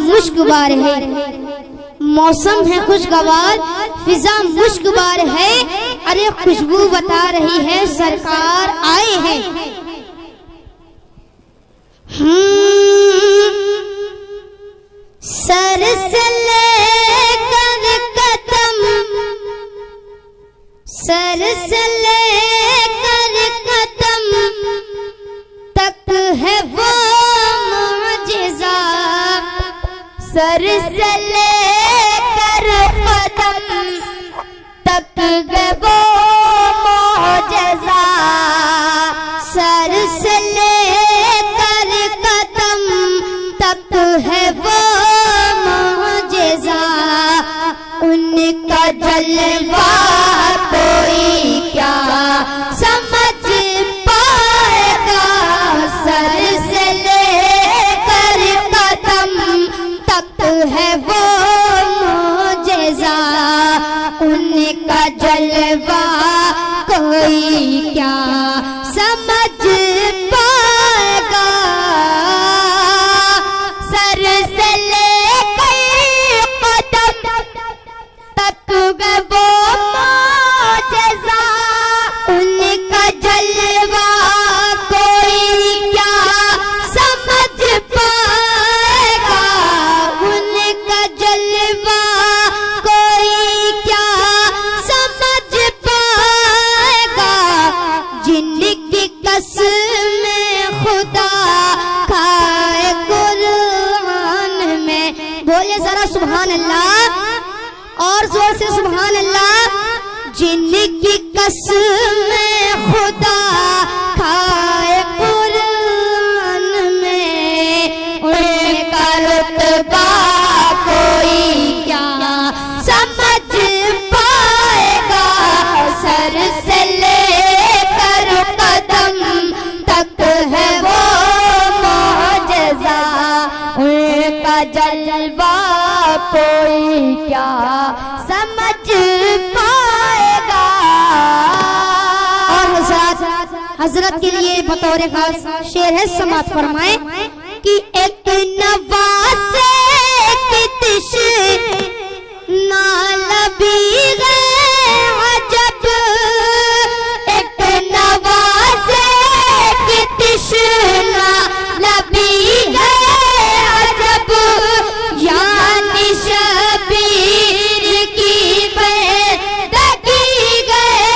मुश्कबार है, मौसम है खुशगवार, फिजा मुश्कबार है। अरे खुशबू बता रही है सरकार आए हैं। सर से लेकर कदम, सर से लेकर कदम तक है वो मुअजिज़ा, सर से लेकर कदम तक है वो मुअजिज़ा, सर से लेकर कदम तक है वो मुअजिज़ा। उनका जलवा कोई क्या समझ पाएगा, सर से लेकर कदम तक है वो मुअजिज़ा। उनका जलवा कोई क्या समझ पाएगा, सर से लेकर कदम तक है वो मुअजिज़ा। उनका जलवा कोई क्या समझ पाएगा, उनका जलवा कोई क्या समझ पाएगा। जिनकी कसमें खुदा खाए कुरान में, बोले जरा सुभान अल्लाह और जोर से सुभान अल्लाह। जिनकी कसमें खुदा खाए कुरान में, उनका रुतबा कोई क्या समझ पाएगा, सर से लेकर कदम तक है वो मुअजिज़ा। उनका जलवा कोई क्या समझ पाएगा। और हजरत के लिए बतौर खास शेर है, समात फरमाए कि एक नवासे की तिश्ना लबी है अजब, एक नवासे की तिश्ना लबी है अजब, यानी शबीर की बेदगी गए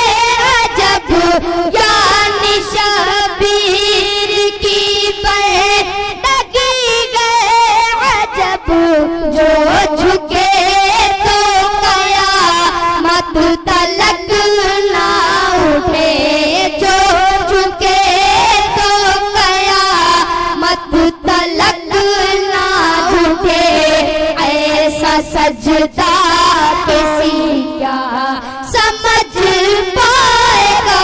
अजब, यानी शबीर की बेदगी गए अजब। जो झुके तो कयामत तलक ना उठे, जो झुके तो कयामत तलक ना उठे। ऐसा सजदा किसी क्या समझ पाएगा,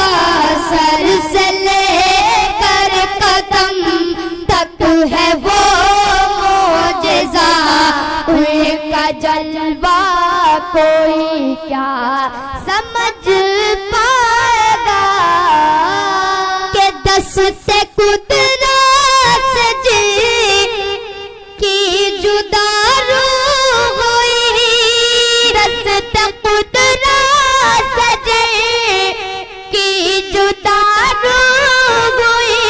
सर से लेकर कदम तक है वो मुअजिज़ा। उनका जलवा कोई क्या समझ पाएगा, के दस्ते कुदरत से जी की जुदा रूह हुई, दस्ते कुदरत से जी की जुदा रूह हुई।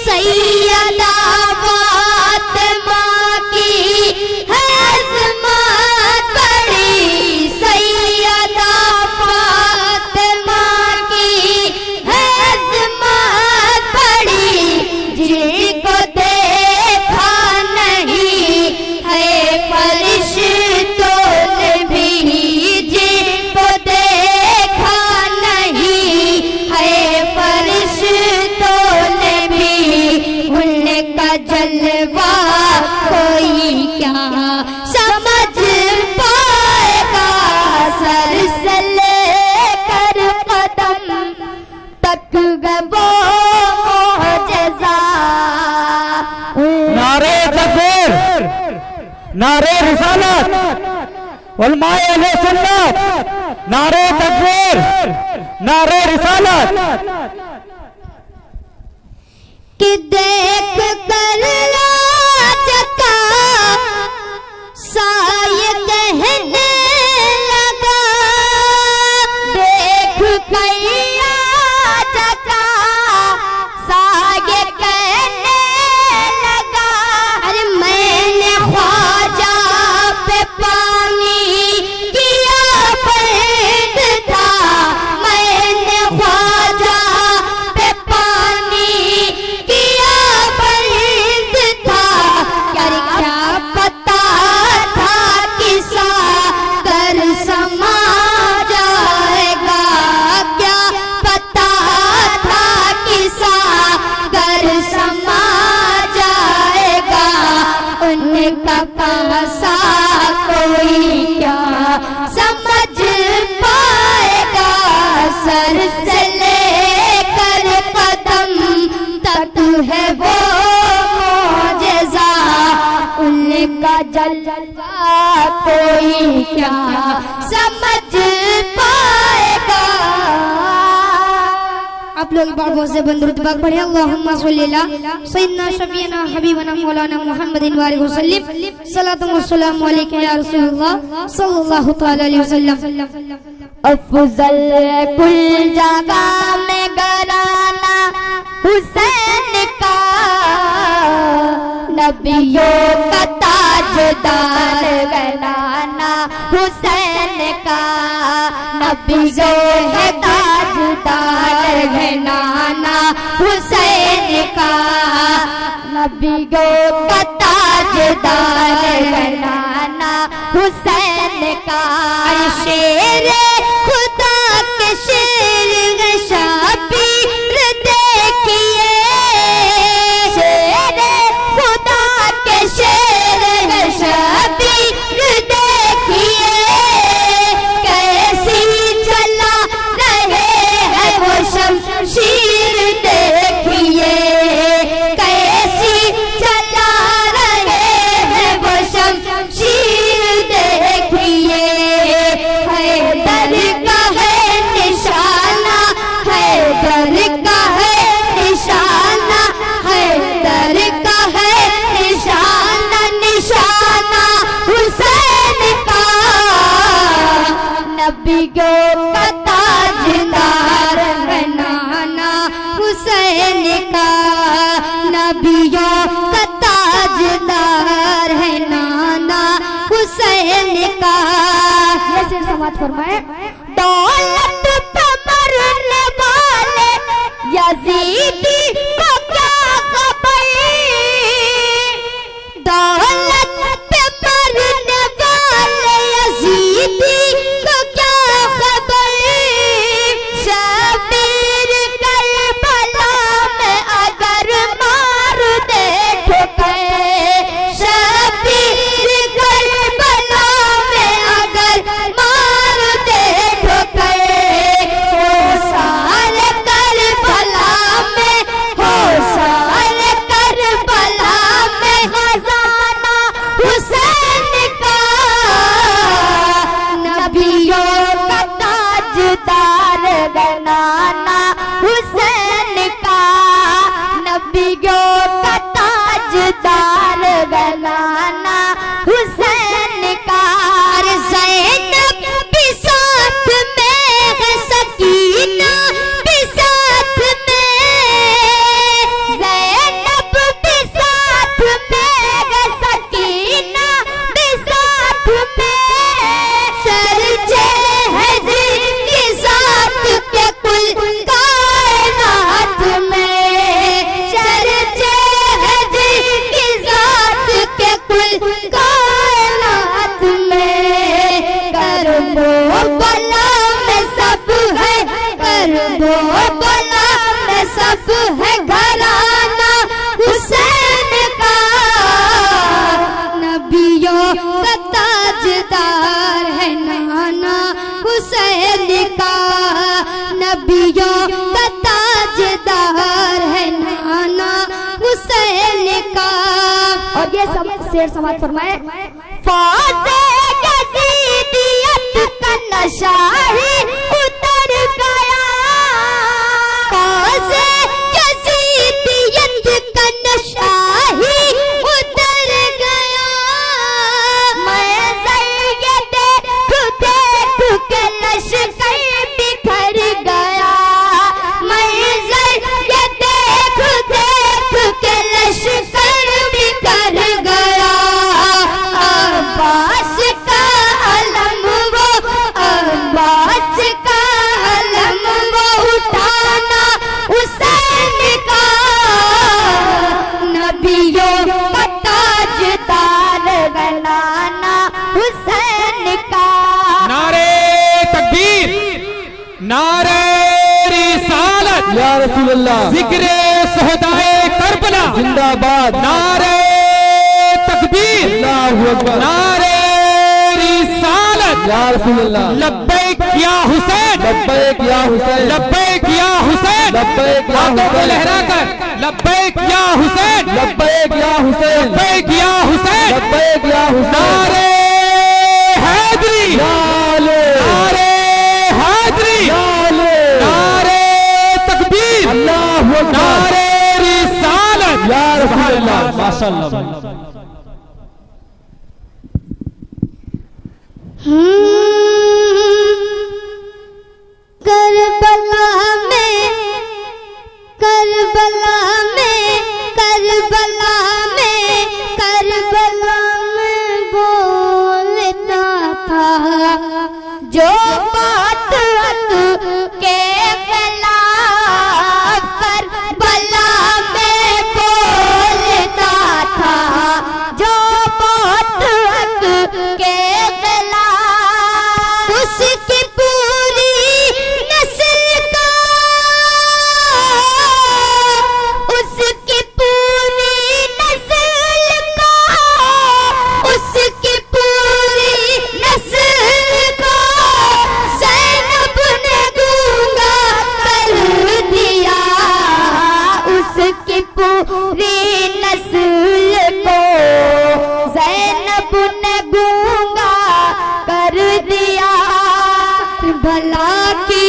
सैयदा फातिमा की है अज़मत बड़ी, सैयदा फातिमा की है अज़मत बड़ी। जिनको देखा नहीं है फरिश्तों ने भी, जिनको देखा नहीं है फरिश्तों ने भी, उनका जलवा कोई क्या समझ पाएगा, सर से लेकर कदम तक है वो मुअजिज़ा। नारे तकबीर, नारे रिसालत, उलमाए अहले सुन्नत, नारे तकबीर, नारे रिसालत। कि देख कर लाज का का सा कोई क्या समझ पाएगा। सर से लेकर कदम तक है वो मौजज़ा, उनका जलवा कोई क्या समझ पाएगा। आप लोग बार बहुत से बंदरूद पाक पढ़े अल्लाहुम्मा सल्ली अला सय्यिदना शफीना हबीबना मौलाना मुहम्मदिन व अलैहि वसल्लम सलातु व सलामु अलैका या रसूलल्लाह सल्लल्लाहु तआला अलैहि वसल्लम। अफजल कुल जगह में घराना हुसैन का, नबियों का ताजदार घराना हुसैन का, नबियों का ताजदार घराना हुसैन का, नबियों का ताजदार घराना हुसैन का। शेर खुदा के शेर शाबीर देखिए, शेर खुदा के शेर शाबीर देखिए, कैसी चला रहे हैं वो शमशीर देखिए, कैसी चला रहे हैं वो शमशीर देखिए। हैदर का है निशाना, हैदर का है निशाना, हैदर का है निशाना, निशाना हुसैन का, नबियों का ताजदार है नाना हुसैन का, नबियों का ताजदार है नाना हुसैन का। ऐसे समाज फरमाए, दौलत पे मरने वाले यजीदी को क्या खबर, दौलत पे मरने वाले यजीदी को क्या खबर, शबीर करबला में अगर मार दे ठोकर, शबीर करबला में अगर मार दे ठोकर, हो सारे करबला में, हो सारे करबला में खजाना हुसैन का, नबियों का ताजदार घराना हुसैन का, नबियों का ताजदार घराना हुसैन का। अरे ज़ैनब भी साथ में है, सकीना भी साथ में, ज़ैनब भी साथ में है, सकीना भी साथ में, सरजे है जिनके साथ के कुल कायनात में, सरजे है जिनके साथ के कुल कायनात में। करबो बला में सब है, करबो बला में सब है घराना हुसैन का, नबियों का ताजदार है नाना हुसैन का, नबियों का ताजदार है नाना हुसैन का। और ये सब शेर समाज फरमाए, फाज़े यज़ीदियत का नशा ही उतर गया, फाज़े यज़ीदियत का नशा ही उतर गया, मैं ज़र ये देख देख के लश्कर बिखर गया, मैं ज़र ये देख देख के लश्कर बिखर गया। अब्बास का अलम वो, अब्बास का अलम वो उठाना हुसैन का, नबियों का ताजदार बनाना हुसैन का। नारे तकबीर, नारे रिसालत, या रसूल अल्लाह, जिक्रे शोहदाए करबला जिंदाबाद, नारे तकबीर, अल्लाहु अकबर, नारे रिसालत, या रसूल अल्लाह, लब्बैक या हुसैन, लब्बैक या हुसैन, लब्बैक या हुसैन, लब्बैक या हाथों को हुसैन, लहरा कर लब्बैक या हुसैन, लब्बैक या हुसैन, लब्बैक या हुसैन, लब्बैक या हुसैन, नारे हैदरी, नाले, नारे हैदरी, नाले, नारे तकबीर, अल्लाहु अकबर, नारे रिसालत, या रसूल अल्लाह, माशाअल्लाह। करबला में, करबला में, करबला में, करबला में बोलता था जो बात के खिलाफ, करबला में बोलता था जो बात के खिलाफ, उसकी पूरी नस्ल का, उसकी पूरी नस्ल का, उसकी पूरी नस्ल को ज़ैनब ने गूंगा कर दिया, उसकी पूरी नस्ल को ज़ैनब ने गूंगा कर दिया। भला की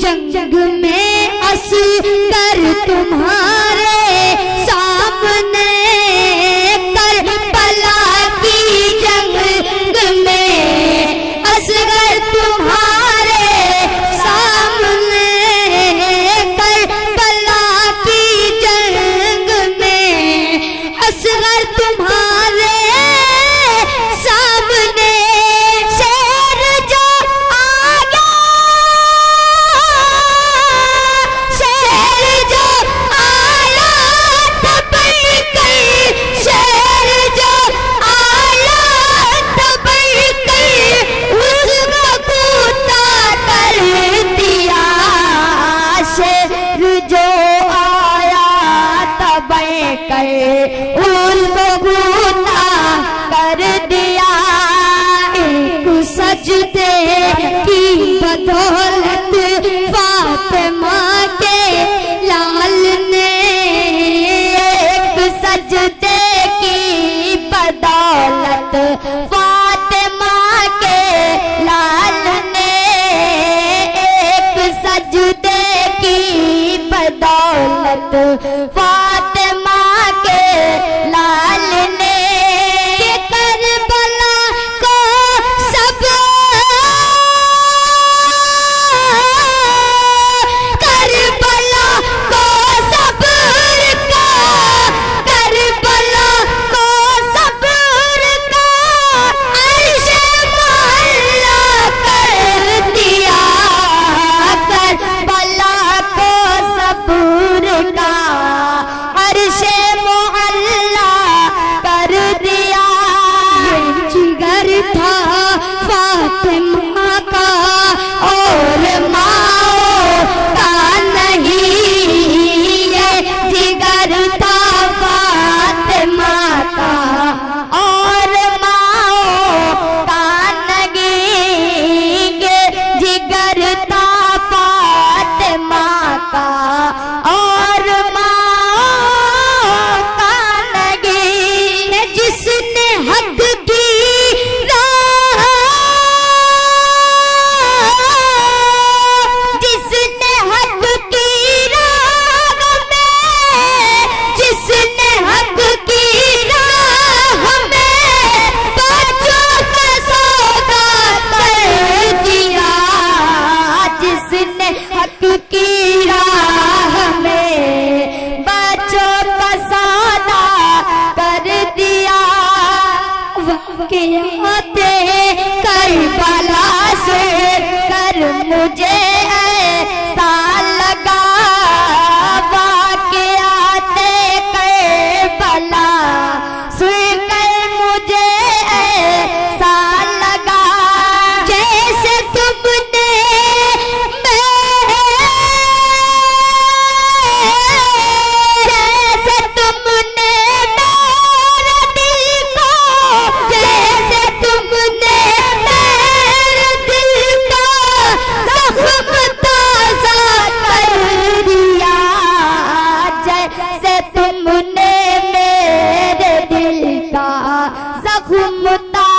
जंग में असगर तुम्हारे सामने, करबला की जंग में असगर तुम्हारे सामने, करबला की जंग में असगर तुम्हारे सामने, शेर जो आया, शेर जो आया तब कई, शेर जो आया तब कई, उसको कूदा कर दिया, शेर जो आया तब कई, उसको कूदा कर दिया। एक सजदे की बदौलत फातिमा के लाल ने, एक सजदे की बदौलत फातिमा के लाल ने, एक सजदे की बदौलत फातिमा के लाल ने, करबला को सब, करबला को सब्र का, करबला को सब्र का अर्श मुअल्ला कर दिया, करबला को सब्र का अर्श मुअल्ला कर दिया। जिगर था फातिमा का और माओ का नहीं, ये जिगर था फातिमा का और माओ का नहीं, ये जिगर था फातिमा का और माओ का नहीं, जिसने हक की राह, जिसने हक की राह में, जिसने हक की राह में बच्चों का सौदा कर दिया, जिसने हक की राह में बच्चों का सौदा कर दिया। वाक़याते करबला से कर मुझे ऐसा लगा, वाक़याते करबला सुनकर मुझे ऐसा लगा, जैसे तुमने जैसे तुमने मेरा दिल अल्लाह